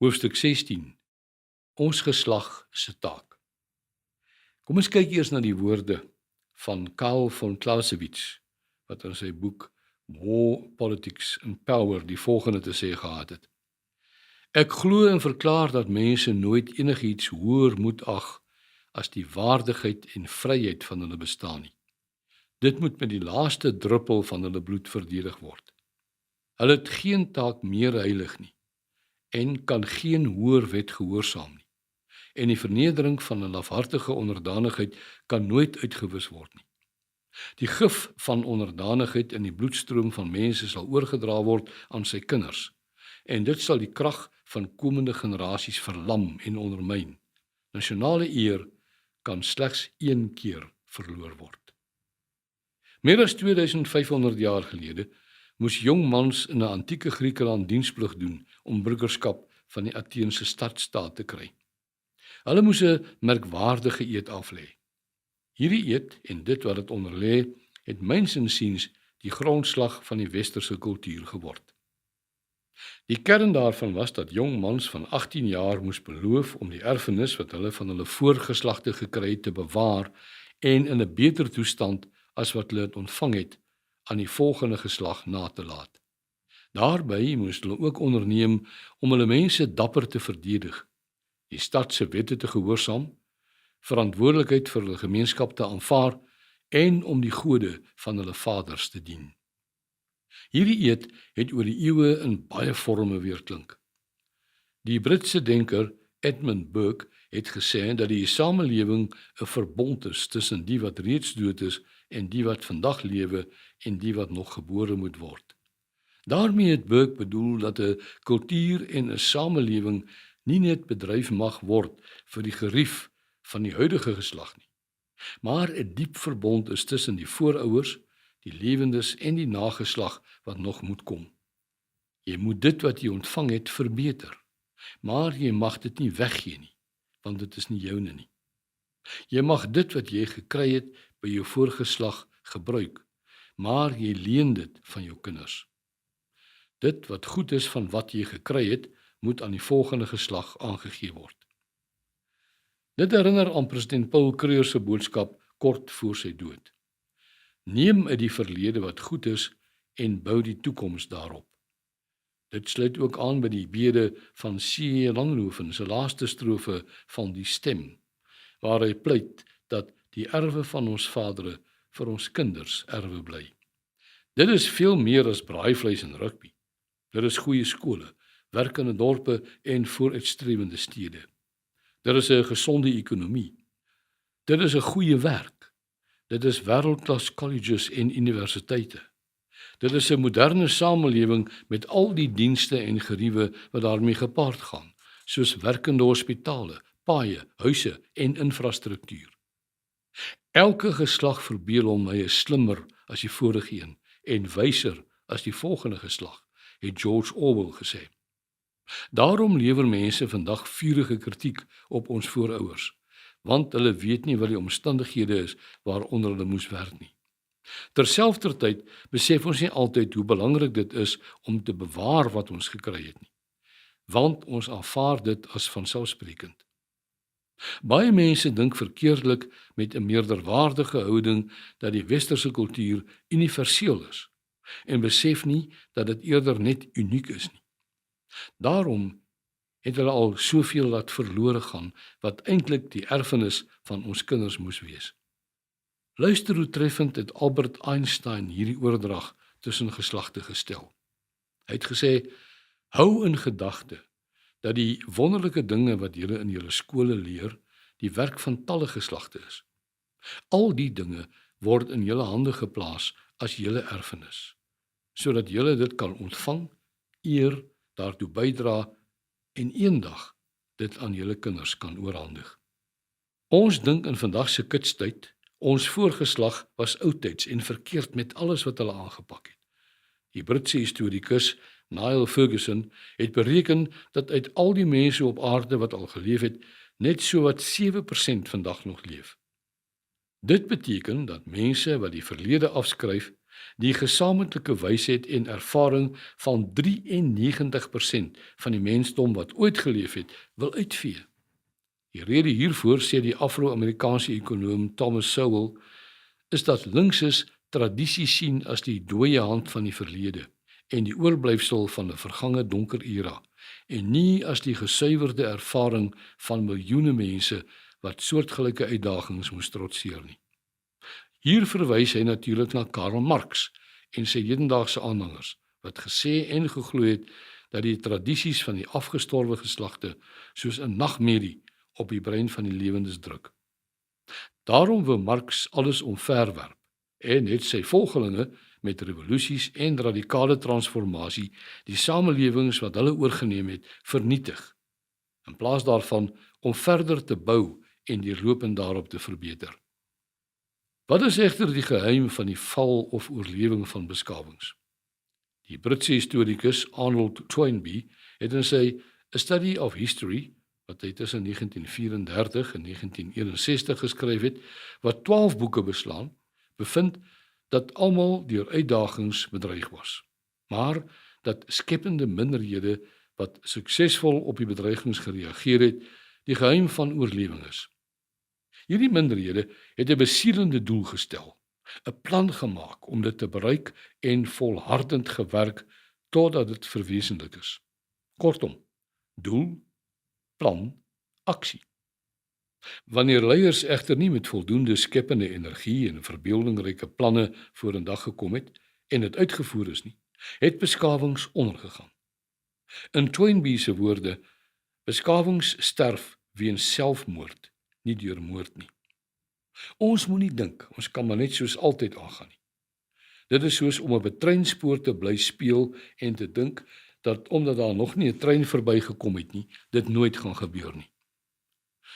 Hoofstuk 16. Ons geslag se taak. Kom ons kyk eers na die woorde van Karl von Clausewitz, wat in sy boek War, Politics and Power die volgende te sê gehad het. Ek glo en verklaar dat mense nooit enigiets hoër moet ag as die waardigheid en vryheid van hulle bestaan nie. Dit moet met die laaste druppel van hulle bloed verdedig word. Hulle het geen taak meer heilig nie en kan geen hoër wet gehoorsaam nie. En die vernedering van 'n lafhartige onderdanigheid kan nooit uitgewis word nie. Die gif van onderdanigheid in die bloedstroom van mense sal oorgedra word aan sy kinders, en dit sal die krag van komende generasies verlam en ondermyn. Nasionale eer kan slegs een keer verloor word. Meer as 2500 jaar gelede moes jong mans in 'n antieke Griekeland diensplig doen om burgerskap van die Atheense stadstaat te kry. Hulle moes 'n merkwaardige eed aflê. Hierdie eed en dit wat dit onder lê, het myns insiens die grondslag van die westerse kultuur geword. Die kern daarvan was dat jong mans van 18 jaar moes beloof om die erfenis wat hulle van hulle voorgeslagte gekry het te bewaar en in 'n beter toestand as wat hulle dit ontvang het aan die volgende geslag na te laat. Daarby moes hulle ook onderneem om hulle mense dapper te verdedig, die stad se wette te gehoorsaam, verantwoordelikheid vir hulle gemeenskap te aanvaar en om die gode van hulle vaders te dien. Hierdie eed het oor die eeue in baie forme weerklink. Die Britse denker Edmund Burke het gesê dat die samelewing 'n verbond is tussen die wat reeds dood is en die wat vandag lewe en die wat nog gebore moet word. Daarmee het Burke bedoel dat 'n kultuur en 'n samelewing nie net bedryf mag word vir die gerief van die huidige geslag nie, maar 'n diep verbond is tussen die voorouers, die lewendes en die nageslag wat nog moet kom. Jy moet dit wat jy ontvang het verbeter, maar jy mag dit nie weggee nie, want dit is nie joune nie. Jy mag dit wat jy gekry het by jou voorgeslag gebruik, maar jy leen dit van jou kinders. Dit wat goed is van wat jy gekry het, moet aan die volgende geslag aangegee word. Dit herinner aan president Paul Kruger se boodskap kort voor sy dood. Neem uit die verlede wat goed is en bou die toekoms daarop. Dit sluit ook aan by die bede van C.J. Langehoven se laaste strofe van die Stem, waar hy pleit dat die erwe van ons vadere vir ons kinders erwe bly. Dit is veel meer as braaivleis en rugby. Dit is goeie skole, werkende dorpe en vooruitstrewende stede. Dit is 'n gesonde ekonomie. Dit is 'n goeie werk. Dit is wêreldklas colleges en universiteite. Dit is 'n moderne samelewing met al die dienste en geriewe wat daarmee gepaard gaan, soos werkende hospitale, paaie, huise en infrastruktuur. Elke geslag verbeel hom hy is slimmer as die vorige een en wyser as die volgende geslag, het George Orwell gesê. Daarom lewer mense vandag vurige kritiek op ons voorouers, want hulle weet nie wat die omstandighede is waaronder hulle moes werk nie. Terselfdertyd besef ons nie altyd hoe belangrik dit is om te bewaar wat ons gekry het nie, want ons aanvaar dit as vanselfsprekend. Baie mense dink verkeerdelik met 'n meerderwaardige houding dat die westerse kultuur universeel is en besef nie dat dit eerder net uniek is nie. Daarom het hulle al soveel laat verlore gaan wat eintlik die erfenis van ons kinders moes wees. Luister hoe treffend het Albert Einstein hierdie oordrag tussen geslagte gestel. Hy het gesê: "Hou in gedagte dat die wonderlike dinge wat julle in julle skole leer, die werk van talle geslagte is. Al die dinge word in julle hande geplaas as julle erfenis, sodat julle dit kan ontvang, eer, daartoe bydra en eendag dit aan julle kinders kan oorhandig." Ons dink in vandag se kitstyd, ons voorgeslag was oudtyds en verkeerd met alles wat hulle aangepak het. Die Britse historikus Niall Ferguson het bereken dat uit al die mense op aarde wat al geleef het, net so wat 7% vandag nog leef. Dit beteken dat mense wat die verlede afskryf, Die gesamentlike wysheid en ervaring van 93% van die mensdom wat ooit geleef het, wil uitvee. Die rede hiervoor, sê die Afro-Amerikaanse ekonoom Thomas Sowell, is dat linkses tradisie sien as die dooie hand van die verlede en die oorblyfsel van 'n vergange donker era, en nie as die gesuiwerde ervaring van miljoene mense wat soortgelyke uitdagings moes trotseer nie. Hier verwys hy natuurlik na Karl Marx en sy hedendaagse aanhangers, wat gesê en geglo het dat die tradisies van die afgestorwe geslagte soos 'n nagmerrie op die brein van die lewendes druk. Daarom wou Marx alles omverwerp en het sy volgelinge met revolusies en radikale transformasie die samelewings wat hulle oorgeneem het vernietig, in plaas daarvan om verder te bou en die loopend daarop te verbeter. Wat is egter die geheim van die val of oorlewing van beskawings? Die Britse historikus Arnold Toynbee het in sy A Study of History, wat hy tussen 1934 en 1961 geskryf het, wat 12 boeke beslaan, bevind dat almal deur uitdagings bedreig was, maar dat skepende minderhede wat suksesvol op die bedreigings gereageer het, die geheim van oorlewing is. Hierdie minderhede het 'n besielende doel gestel, 'n plan gemaak om dit te bereik en volhardend gewerk totdat dit verwesenlik is. Kortom, doel, plan, aksie. Wanneer leiers egter nie met voldoende skepende energie en verbeeldingryke planne vorendag gekom het en dit uitgevoer is nie, het beskawings ondergegaan. In Toynbee se woorde, beskawings sterf weens selfmoord, nie deur moord nie. Ons moenie dink, ons kan maar net soos altyd aangaan nie. Dit is soos om op 'n treinspoor te bly speel en te dink dat omdat daar nog nie 'n trein verbygekom het nie, dit nooit gaan gebeur nie.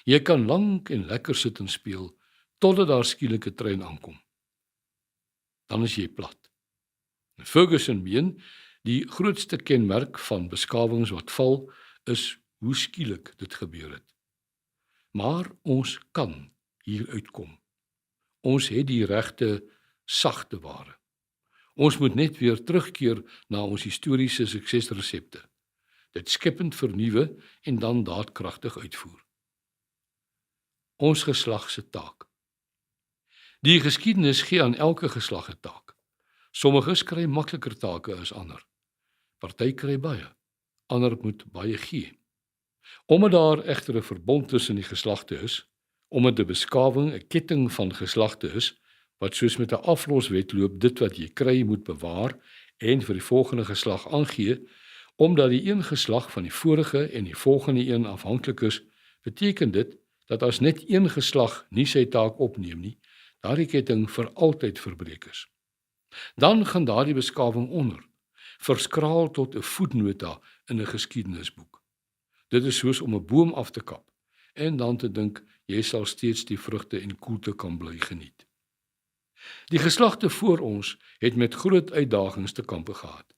Jy kan lank en lekker sit en speel, totdat daar skielik 'n trein aankom. Dan is jy plat. Ferguson meen, die grootste kenmerk van beskawings wat val, is hoe skielik dit gebeur het. Maar ons kan hier uitkom. Ons het die regte sagte ware. Ons moet net weer terugkeer na ons historiese suksesresepte, dit skepend vernuwe en dan daadkragtig uitvoer. Ons geslag se taak. Die geskiedenis gee aan elke geslag 'n taak. Sommiges kry makliker take as ander. Party kry baie, ander moet baie gee. Omdat daar egter 'n verbond tussen die geslagte is, omdat die beskawing 'n ketting van geslagte is, wat soos met 'n afloswetloop dit wat jy kry moet bewaar en vir die volgende geslag aangee, omdat die een geslag van die vorige en die volgende een afhanklik is, beteken dit dat as net een geslag nie sy taak opneem nie, daardie ketting vir altyd verbreek is. Dan gaan daardie beskawing onder, verskraal tot 'n voetnota in 'n geskiedenisboek. Dit is soos om 'n boom af te kap en dan te dink jy sal steeds die vrugte en koelte kan bly geniet. Die geslagte voor ons het met groot uitdagings te kampe gehad.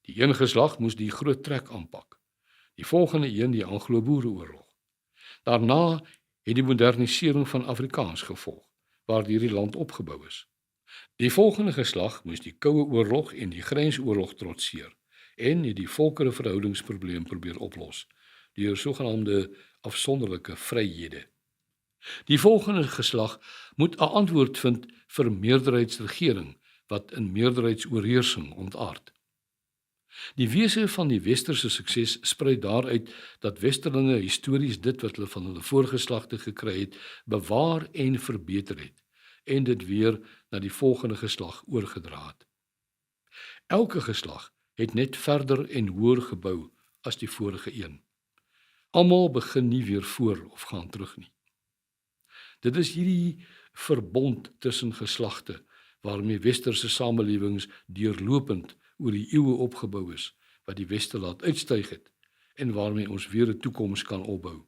Die een geslag moes die groot trek aanpak, die volgende een die Anglo-Boereoorlog. Daarna het die modernisering van Afrikaans gevolg, waardeur die land opgebou is. Die volgende geslag moes die Koue Oorlog en die Grensoorlog trotseer en het die volkereverhoudingsprobleem probeer oplos deur sogenaamde afsonderlike vryhede. Die volgende geslag moet 'n antwoord vind vir meerderheidsregering wat in meerderheidsoorheersing ontaard. Die wese van die westerse sukses spruit daaruit dat westerlinge histories dit wat hulle van hulle voorgeslagte gekry het, bewaar en verbeter het en dit weer na die volgende geslag oorgedra het. Elke geslag het net verder en hoër gebou as die vorige een. Almal begin nie weer voor of gaan terug nie. Dit is hierdie verbond tussen geslagte waarmee westerse samelewings deurlopend oor die eeue opgebou is, wat die Weste laat uitstyg het en waarmee ons weer 'n toekoms kan opbou.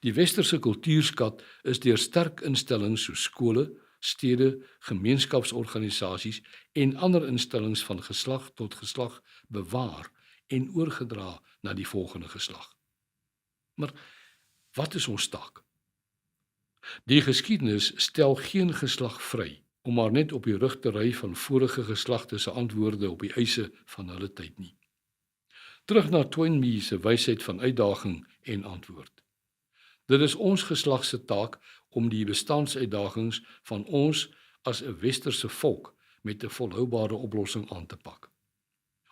Die westerse kultuurskat is deur sterk instellings soos skole, stede, gemeenskapsorganisasies en ander instellings van geslag tot geslag bewaar en oorgedra na die volgende geslag. Maar wat is ons taak? Die geskiedenis stel geen geslag vry om maar net op die rug te ry van vorige geslagte se antwoorde op die eise van hulle tyd nie. Terug na Toynbee se wysheid van uitdaging en antwoord. Dit is ons geslag se taak om die bestandsuitdagings van ons as 'n westerse volk met 'n volhoubare oplossing aan te pak.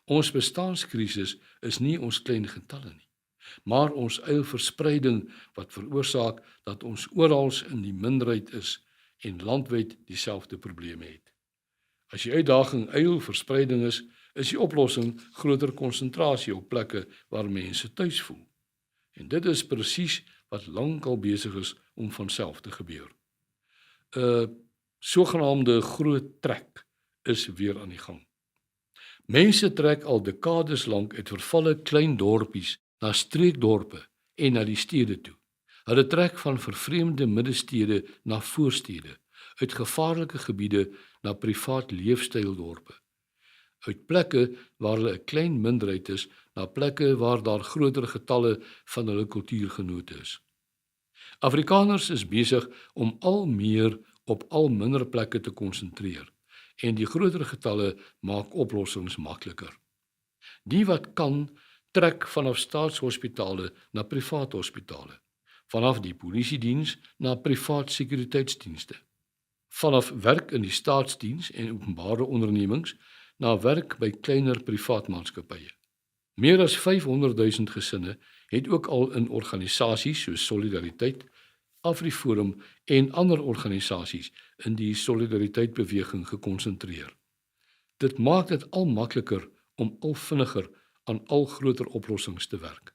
Ons bestaanskrisis is nie ons klein getalle nie, maar ons eilverspreiding wat veroorsaak dat ons oral in die minderheid is en landwyd dieselfde probleme het. As die uitdaging eilverspreiding is die oplossing groter konsentrasie op plekke waar mense tuis voel. En dit is presies wat lankal besig is om van self te gebeur. 'n Sogenaamde groot trek is weer aan die gang. Mense trek al dekades lank uit vervalle klein dorpies na streekdorpe en na die stede toe. Hulle trek van vervreemde middestede na voorstede, uit gevaarlike gebiede na privaat leefstyldorpe, uit plekke waar hulle 'n klein minderheid is na plekke waar daar groter getalle van hulle kultuurgenote is. Afrikaners is besig om al meer op al minder plekke te konsentreer en die groter getalle maak oplossings makliker. Die wat kan, trek vanaf staatshospitale na privaat hospitale, vanaf die polisiediens na privaat sekuriteitsdienste, vanaf werk in die staatsdiens en openbare ondernemings na werk by kleiner privaatmaatskappye. Meer as 500,000 gesinne het ook al in organisasies soos Solidariteit, AfriForum en ander organisasies in die solidariteitsbeweging gekonsentreer. Dit maak dit al makliker om al vinniger aan al groter oplossings te werk.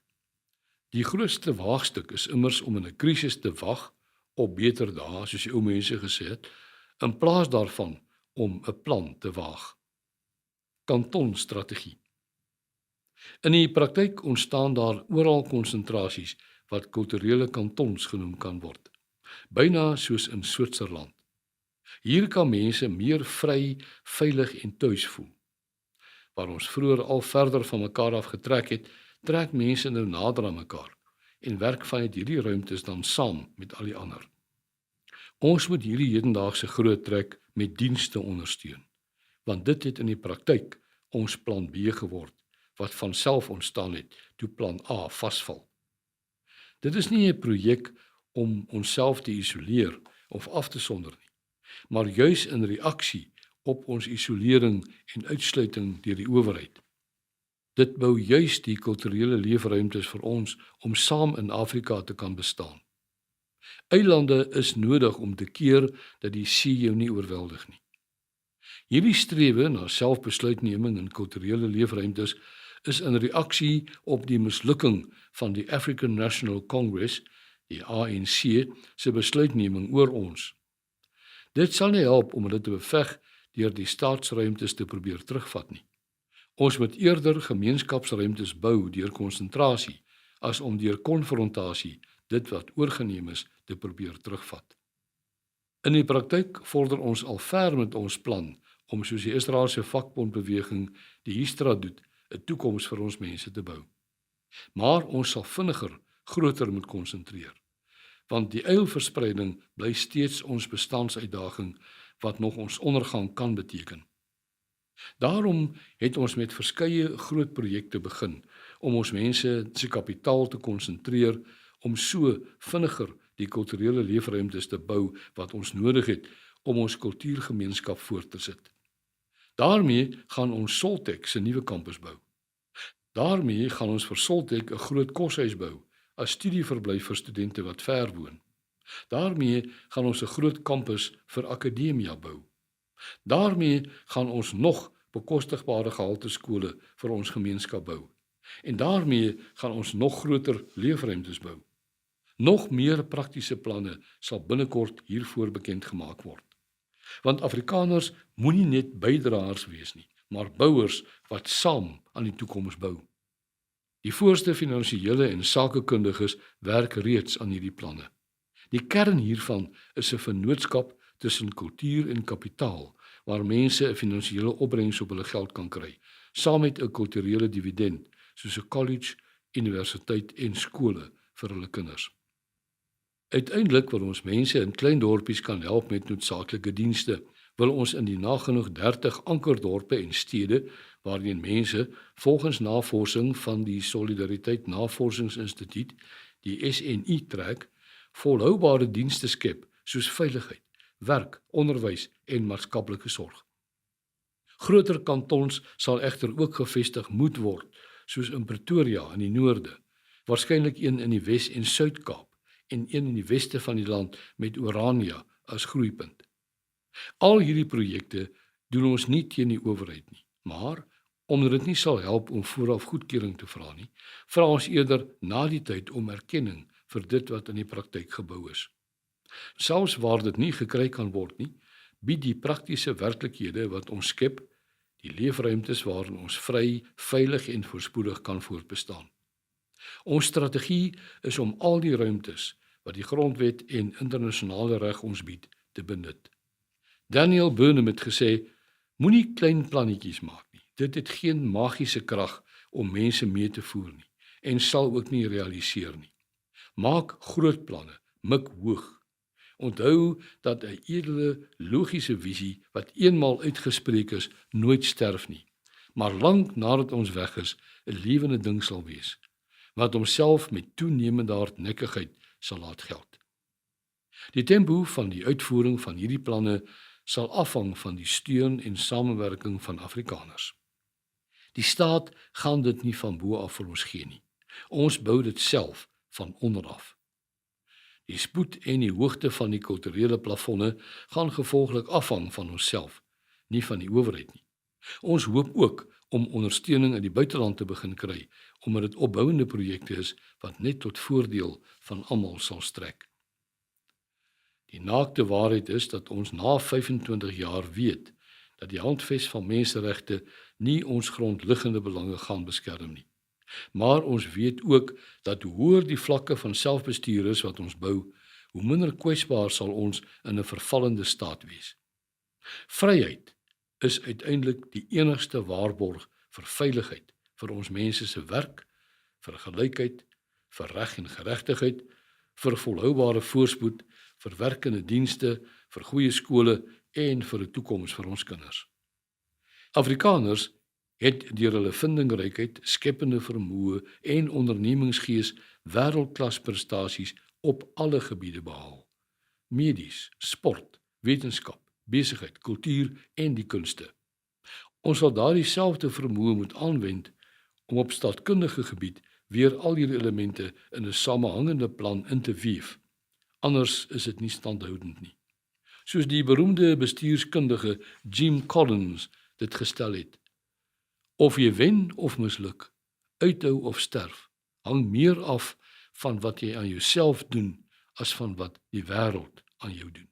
Die grootste waagstuk is immers om in 'n krisis te wag op beter dae, soos die ou mense gesê het, in plaas daarvan om 'n plan te waag. Kantonstrategie. In die praktyk ontstaan daar oral konsentrasies wat kulturele kantons genoem kan word, byna soos in Switserland. Hier kan mense meer vry, veilig en tuis voel. Waar ons vroeër al verder van mekaar af getrek het, trek mense nou nader aan mekaar en werk vanuit hierdie ruimtes dan saam met al die ander. Ons moet hierdie hedendaagse groot trek met dienste ondersteun, want dit het in die praktyk ons plan B geword, wat van self ontstaan het toe plan A vasval. Dit is nie 'n projek om onsself te isoleer of af te sonder nie, maar juis in reaksie op ons isolering en uitsluiting deur die owerheid. Dit bou juis die kulturele leefruimtes vir ons om saam in Afrika te kan bestaan. Eilande is nodig om te keer dat die see jou nie oorweldig nie. Hierdie strewe na selfbesluitneming in kulturele leefruimtes is in reaksie op die mislukking van die African National Congress, die ANC, se besluitneming oor ons. Dit sal nie help om dit te beveg deur die staatsruimtes te probeer terugvat nie. Ons moet eerder gemeenskapsruimtes bou deur konsentrasie as om deur konfrontasie dit wat oorgeneem is te probeer terugvat. In die praktyk vorder ons al ver met ons plan om soos die Israeliese vakbondbeweging die Histra doet, 'n toekoms vir ons mense te bou. Maar ons sal vinniger, groter moet konsentreer, want die eilverspreiding bly steeds ons bestandsuitdaging wat nog ons ondergang kan beteken. Daarom het ons met verskeie groot projekte begin om ons mense se kapitaal te konsentreer om so vinniger die kulturele leefruimtes te bou wat ons nodig het om ons kultuurgemeenskap voort te sit. Daarmee gaan ons Soltech se nuwe kampus bou. Daarmee gaan ons vir Soltech 'n groot koshuis bou as studieverblyf vir studente wat ver woon. Daarmee gaan ons 'n groot kampus vir akademia bou. Daarmee gaan ons nog bekostigbare gehalteskole vir ons gemeenskap bou. En daarmee gaan ons nog groter leefruimtes bou. Nog meer praktiese planne sal binnekort hiervoor bekend gemaak word. Want Afrikaners moenie net bydraers wees nie, maar bouers wat saam aan die toekoms bou. Die voorste finansiële en sakekundiges werk reeds aan hierdie planne. Die kern hiervan is 'n vennootskap tussen kultuur en kapitaal, waar mense 'n finansiële opbrengs op hulle geld kan kry, saam met 'n kulturele dividend, soos 'n college, universiteit en skole vir hulle kinders. Uiteindelik wil ons mense in klein dorpies kan help met noodsaaklike dienste, wil ons in die nagenoeg 30 ankerdorpe en stede waarin mense volgens navorsing van die Solidariteit Navorsingsinstituut, die SNI trek, volhoubare dienste skep soos veiligheid, werk, onderwys en maatskaplike sorg. Groter kantons sal egter ook gevestig moet word, soos in Pretoria in die noorde, waarskynlik een in die Wes- en Suid-Kaap en een in die weste van die land met Orania as groeipunt. Al hierdie projekte doen ons nie teen die owerheid nie, maar omdat dit nie sal help om vooraf goedkeuring te vra nie, vra ons eerder na die tyd om erkenning vir dit wat in die praktyk gebou is. Selfs waar dit nie gekry kan word nie, bied die praktiese werklikhede wat ons skep, die leefruimtes waarin ons vry, veilig en voorspoedig kan voortbestaan. Ons strategie is om al die ruimtes wat die grondwet en internasionale reg ons bied, te benut. Daniel Burnham het gesê, moenie klein plannetjies maak nie. Dit het geen magiese krag om mense mee te voer nie en sal ook nie realiseer nie. Maak groot planne, mik hoog. Onthou dat 'n edele, logiese visie wat eenmaal uitgespreek is, nooit sterf nie, maar lank nadat ons weg is, 'n lewende ding sal wees, wat homself met toenemende hardnekkigheid sal laat geld. Die tempo van die uitvoering van hierdie planne sal afhang van die steun en samewerking van Afrikaners. Die staat gaan dit nie van bo af vir ons gee nie. Ons bou dit self van onder af. Die spoed en die hoogte van die kulturele plafonne gaan gevolglik afhang van onsself, nie van die owerheid nie. Ons hoop ook om ondersteuning uit die buiteland te begin kry, omdat dit opbouende projekte is wat net tot voordeel van almal sal strek. Die naakte waarheid is dat ons na 25 jaar weet dat die handves van menseregte nie ons grondliggende belange gaan beskerm nie. Maar ons weet ook dat hoe hoër die vlakke van selfbestuur is wat ons bou, hoe minder kwesbaar sal ons in 'n vervallende staat wees. Vryheid is uiteindelik die enigste waarborg vir veiligheid, vir ons mense se werk, vir gelykheid, vir reg en geregtigheid, vir volhoubare voorspoed, vir werkende dienste, vir goeie skole en vir 'n toekoms vir ons kinders. Afrikaners het deur hulle vindingrykheid, skepende vermoë en ondernemingsgees wêreldklas prestasies op alle gebiede behaal. Medies, sport, wetenskap, besigheid, kultuur en die kunste. Ons sal daardie selfde vermoë moet aanwend om op staatkundige gebied weer al hierdie elemente in 'n samehangende plan in te weef. Anders is dit nie standhoudend nie. Soos die beroemde bestuurskundige Jim Collins dit gestel het: of jy wen of misluk, uithou of sterf, hang meer af van wat jy aan jouself doen as van wat die wêreld aan jou doen.